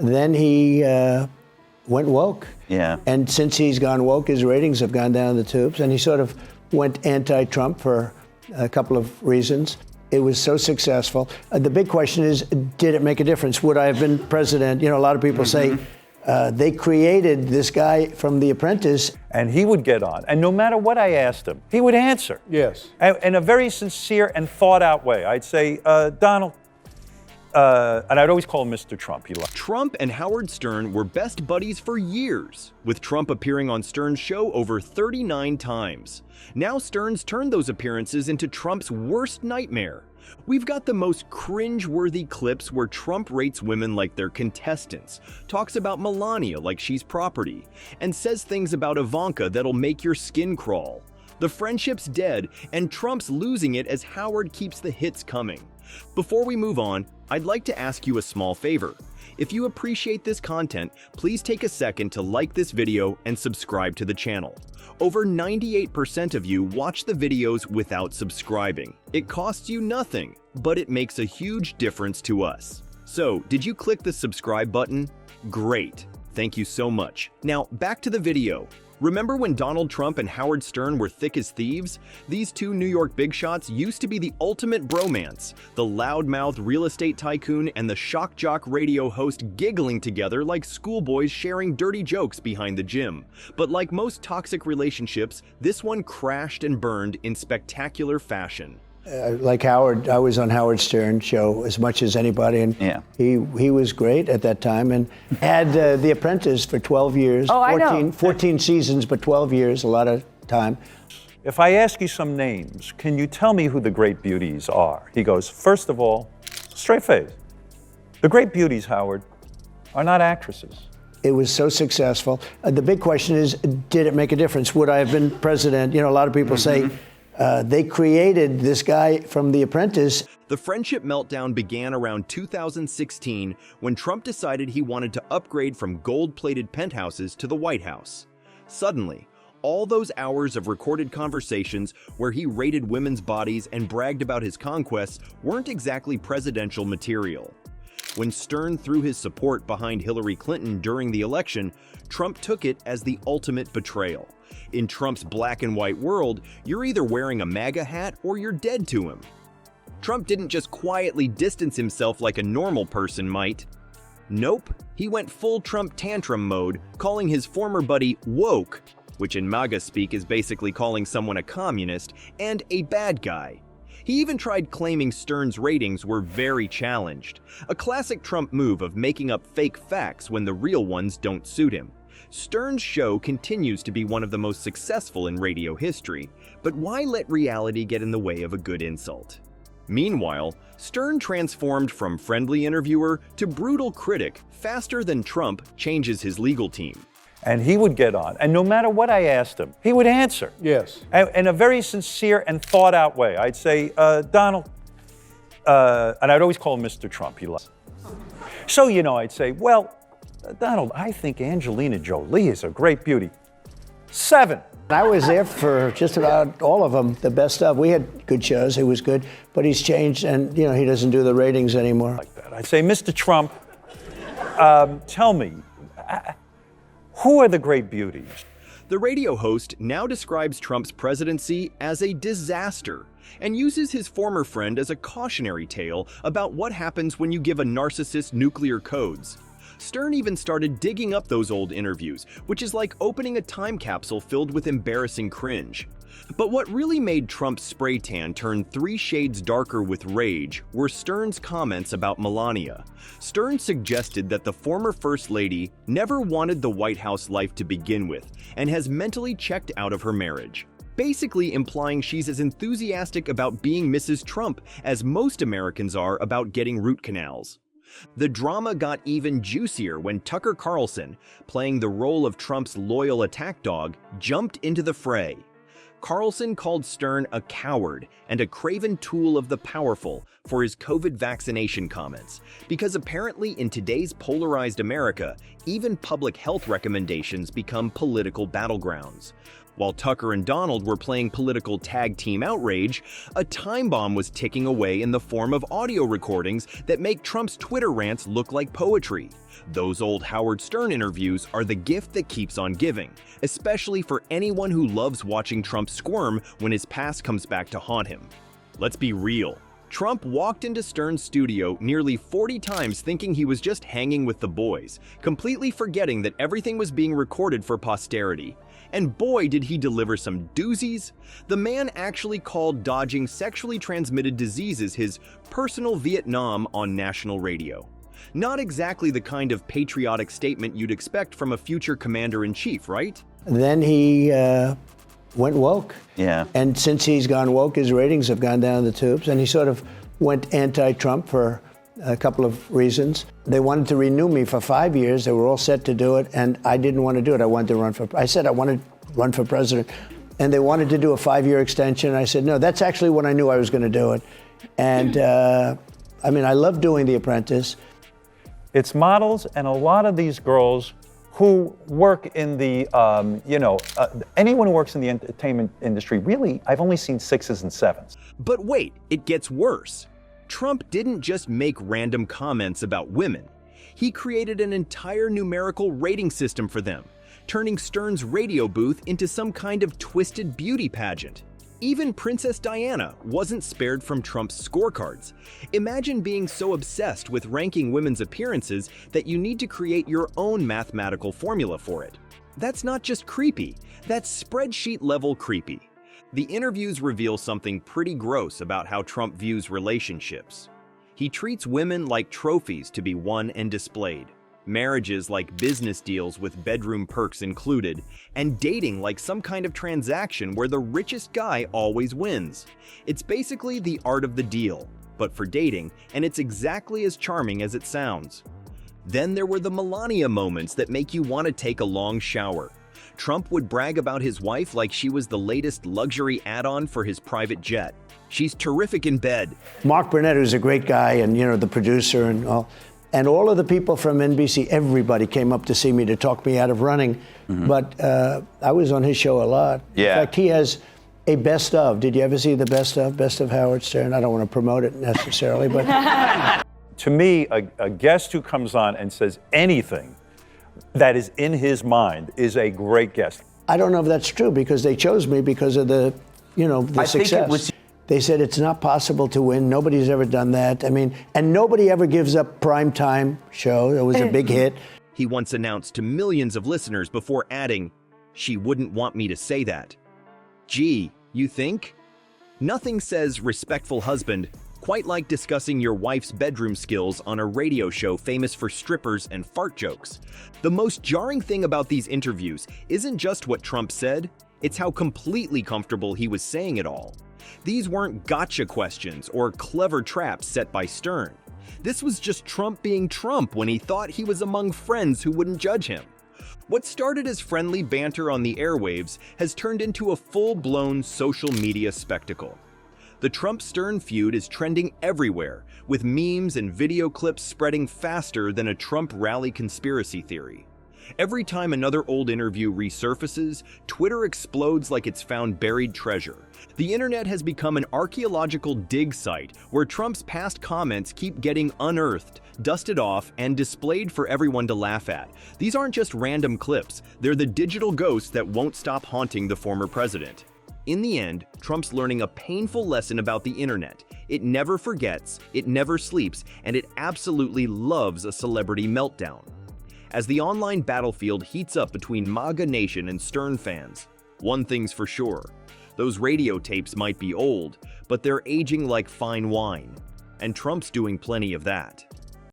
then he went woke. Yeah. And since he's gone woke, his ratings have gone down the tubes, and he sort of went anti-Trump for a couple of reasons. It was so successful. The big question is, did it make a difference? Would I have been president? You know, a lot of people say they created this guy from The Apprentice. And he would get on. And no matter what I asked him, he would answer. Yes. In a very sincere and thought-out way. I'd say, Donald, and I'd always call him Mr. Trump. He loved Trump and Howard Stern were best buddies for years, with Trump appearing on Stern's show over 39 times. Now Stern's turned those appearances into Trump's worst nightmare. We've got the most cringe-worthy clips where Trump rates women like they're contestants, talks about Melania like she's property, and says things about Ivanka that'll make your skin crawl. The friendship's dead, and Trump's losing it as Howard keeps the hits coming. Before we move on, I'd like to ask you a small favor. If you appreciate this content, please take a second to like this video and subscribe to the channel. Over 98% of you watch the videos without subscribing. It costs you nothing, but it makes a huge difference to us. So, did you click the subscribe button? Great. Thank you so much. Now, back to the video. Remember when Donald Trump and Howard Stern were thick as thieves? These two New York big shots used to be the ultimate bromance, the loudmouth real estate tycoon and the shock jock radio host giggling together like schoolboys sharing dirty jokes behind the gym. But like most toxic relationships, this one crashed and burned in spectacular fashion. Like Howard, I was on Howard Stern's show as much as anybody, and he was great at that time, and had The Apprentice for 12 years, 14 seasons, but 12 years, a lot of time. If I ask you some names, can you tell me who the great beauties are? He goes, first of all, straight face. The great beauties, Howard, are not actresses. It was so successful. The big question is, did it make a difference? Would I have been president? You know, a lot of people say, they created this guy from The Apprentice. The friendship meltdown began around 2016 when Trump decided he wanted to upgrade from gold-plated penthouses to the White House. Suddenly, all those hours of recorded conversations where he rated women's bodies and bragged about his conquests weren't exactly presidential material. When Stern threw his support behind Hillary Clinton during the election, Trump took it as the ultimate betrayal. In Trump's black and white world, you're either wearing a MAGA hat or you're dead to him. Trump didn't just quietly distance himself like a normal person might. Nope, he went full Trump tantrum mode, calling his former buddy woke, which in MAGA speak is basically calling someone a communist, and a bad guy. He even tried claiming Stern's ratings were very challenged, a classic Trump move of making up fake facts when the real ones don't suit him. Stern's show continues to be one of the most successful in radio history, but why let reality get in the way of a good insult? Meanwhile, Stern transformed from friendly interviewer to brutal critic faster than Trump changes his legal team. And he would get on. And no matter what I asked him, he would answer. Yes. In a very sincere and thought-out way. I'd say, Donald, and I'd always call him Mr. Trump. He loved. So, you know, I'd say, well, Donald, I think Angelina Jolie is a great beauty. 7. I was there for just about all of them, the best of. We had good shows, he was good, but he's changed and, you know, he doesn't do the ratings anymore. Like that. I'd say, Mr. Trump, tell me, who are the great beauties? The radio host now describes Trump's presidency as a disaster and uses his former friend as a cautionary tale about what happens when you give a narcissist nuclear codes. Stern even started digging up those old interviews, which is like opening a time capsule filled with embarrassing cringe. But what really made Trump's spray tan turn 3 shades darker with rage were Stern's comments about Melania. Stern suggested that the former First Lady never wanted the White House life to begin with and has mentally checked out of her marriage, basically implying she's as enthusiastic about being Mrs. Trump as most Americans are about getting root canals. The drama got even juicier when Tucker Carlson, playing the role of Trump's loyal attack dog, jumped into the fray. Carlson called Stern a coward and a craven tool of the powerful for his COVID vaccination comments, because apparently in today's polarized America, even public health recommendations become political battlegrounds. While Tucker and Donald were playing political tag team outrage, a time bomb was ticking away in the form of audio recordings that make Trump's Twitter rants look like poetry. Those old Howard Stern interviews are the gift that keeps on giving, especially for anyone who loves watching Trump squirm when his past comes back to haunt him. Let's be real. Trump walked into Stern's studio nearly 40 times thinking he was just hanging with the boys, completely forgetting that everything was being recorded for posterity. And boy, did he deliver some doozies. The man actually called dodging sexually transmitted diseases his personal Vietnam on national radio. Not exactly the kind of patriotic statement you'd expect from a future commander-in-chief, right? Then he went woke. Yeah. And since he's gone woke, his ratings have gone down the tubes, and he sort of went anti-Trump for a couple of reasons. They wanted to renew me for 5 years. They were all set to do it, and I didn't want to do it. I said I wanted to run for president, and they wanted to do a 5-year extension. And I said, no, that's actually when I knew I was going to do it. And I mean, I love doing The Apprentice. It's models and a lot of these girls who work in the, anyone who works in the entertainment industry, really, I've only seen 6s and 7s. But wait, it gets worse. Trump didn't just make random comments about women. He created an entire numerical rating system for them, turning Stern's radio booth into some kind of twisted beauty pageant. Even Princess Diana wasn't spared from Trump's scorecards. Imagine being so obsessed with ranking women's appearances that you need to create your own mathematical formula for it. That's not just creepy, that's spreadsheet-level creepy. The interviews reveal something pretty gross about how Trump views relationships. He treats women like trophies to be won and displayed, marriages like business deals with bedroom perks included, and dating like some kind of transaction where the richest guy always wins. It's basically the art of the deal, but for dating, and it's exactly as charming as it sounds. Then there were the Melania moments that make you want to take a long shower. Trump would brag about his wife like she was the latest luxury add-on for his private jet. She's terrific in bed. Mark Burnett, who's a great guy, and the producer and all of the people from NBC, everybody came up to see me to talk me out of running. Mm-hmm. But I was on his show a lot. Yeah. In fact, he has a best of. Did you ever see the best of Howard Stern? I don't want to promote it necessarily, but To me, a guest who comes on and says anything that is in his mind is a great guest. I don't know if that's true because they chose me because of the success. They said it's not possible to win. Nobody's ever done that. I mean, and nobody ever gives up primetime show. It was a big hit. He once announced to millions of listeners before adding, "She wouldn't want me to say that." Gee, you think? Nothing says respectful husband quite like discussing your wife's bedroom skills on a radio show famous for strippers and fart jokes. The most jarring thing about these interviews isn't just what Trump said, it's how completely comfortable he was saying it all. These weren't gotcha questions or clever traps set by Stern. This was just Trump being Trump when he thought he was among friends who wouldn't judge him. What started as friendly banter on the airwaves has turned into a full-blown social media spectacle. The Trump-Stern feud is trending everywhere, with memes and video clips spreading faster than a Trump rally conspiracy theory. Every time another old interview resurfaces, Twitter explodes like it's found buried treasure. The internet has become an archaeological dig site where Trump's past comments keep getting unearthed, dusted off, and displayed for everyone to laugh at. These aren't just random clips, they're the digital ghosts that won't stop haunting the former president. In the end, Trump's learning a painful lesson about the internet. It never forgets, it never sleeps, and it absolutely loves a celebrity meltdown. As the online battlefield heats up between MAGA Nation and Stern fans, one thing's for sure, those radio tapes might be old, but they're aging like fine wine, and Trump's doing plenty of that.